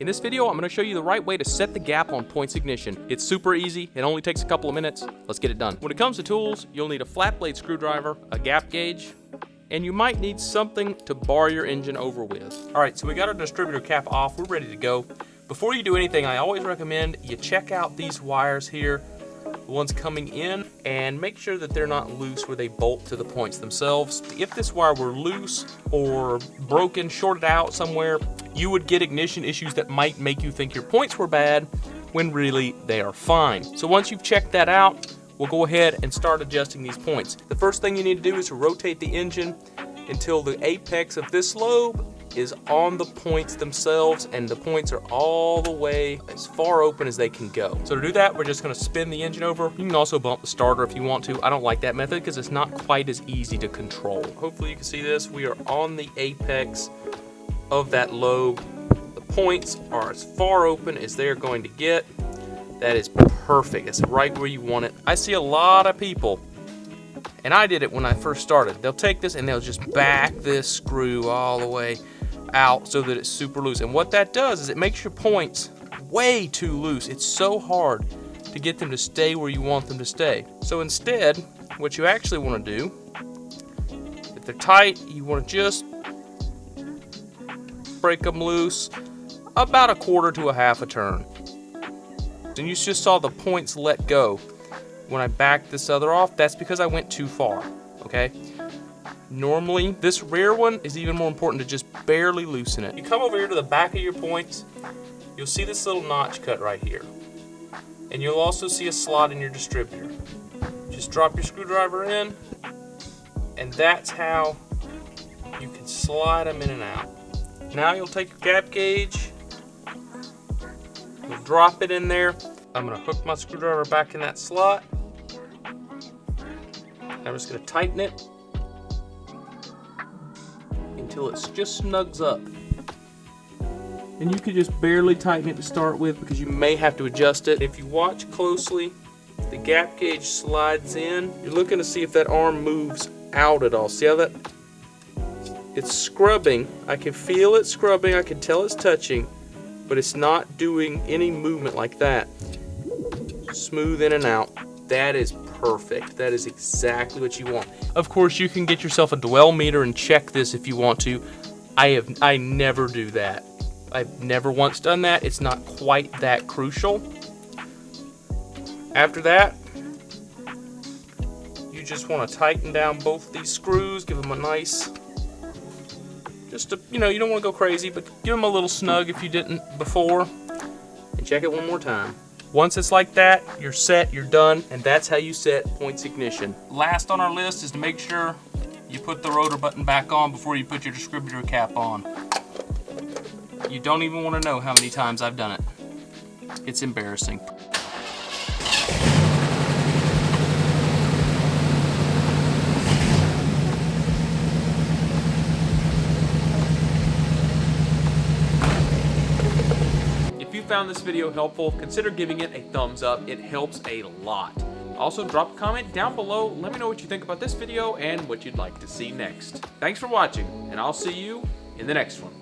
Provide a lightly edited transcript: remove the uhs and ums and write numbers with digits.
In this video, I'm going to show you the right way to set the gap on points ignition. It's super easy. It only takes a couple of minutes. Let's get it done. When it comes to tools, you'll need a flat blade screwdriver, a gap gauge, and you might need something to bar your engine over with. All right, so we got our distributor cap off. We're ready to go. Before you do anything, I always recommend you check out these wires here, the ones coming in, and make sure that they're not loose where they bolt to the points themselves. If this wire were loose or broken, shorted out somewhere, you would get ignition issues that might make you think your points were bad when really they are fine. So once you've checked that out, we'll go ahead and start adjusting these points. The first thing you need to do is to rotate the engine until the apex of this lobe is on the points themselves, and the points are all the way as far open as they can go. So to do that, we're just going to spin the engine over. You can also bump the starter if you want to. I don't like that method because it's not quite as easy to control. Hopefully you can see this. We are on the apex of that lobe. The points are as far open as they're going to get. That is perfect. It's right where you want it. I see a lot of people, and I did it when I first started. They'll take this and they'll just back this screw all the way out so that it's super loose. And what that does is it makes your points way too loose. It's so hard to get them to stay where you want them to stay. So instead, what you actually want to do, if they're tight, you want to just break them loose about a quarter to a half a turn. And you just saw the points let go when I backed this other off. That's because I went too far, okay? Normally, this rear one is even more important to just barely loosen it. You come over here to the back of your points, you'll see this little notch cut right here. And you'll also see a slot in your distributor. Just drop your screwdriver in, and that's how you can slide them in and out. Now you'll take your gap gauge, you'll drop it in there. I'm gonna hook my screwdriver back in that slot. I'm just gonna tighten it until it just snugs up. And you can just barely tighten it to start with because you may have to adjust it. If you watch closely, the gap gauge slides in. You're looking to see if that arm moves out at all. See how that? It's scrubbing. I can feel it scrubbing. I can tell it's touching, but it's not doing any movement like that. Smooth in and out. That is perfect. That is exactly what you want. Of course, you can get yourself a dwell meter and check this if you want to. I never do that. I've never once done that. It's not quite that crucial. After that, you just want to tighten down both these screws, give them a nice, just to, you don't want to go crazy, but give them a little snug if you didn't before, and check it one more time. Once it's like that, you're set, you're done, and that's how you set points ignition. Last on our list is to make sure you put the rotor button back on before you put your distributor cap on. You don't even want to know how many times I've done it. It's embarrassing. If you found this video helpful, consider giving it a thumbs up. It helps a lot. Also, drop a comment down below. Let me know what you think about this video and what you'd like to see next. Thanks for watching, and I'll see you in the next one.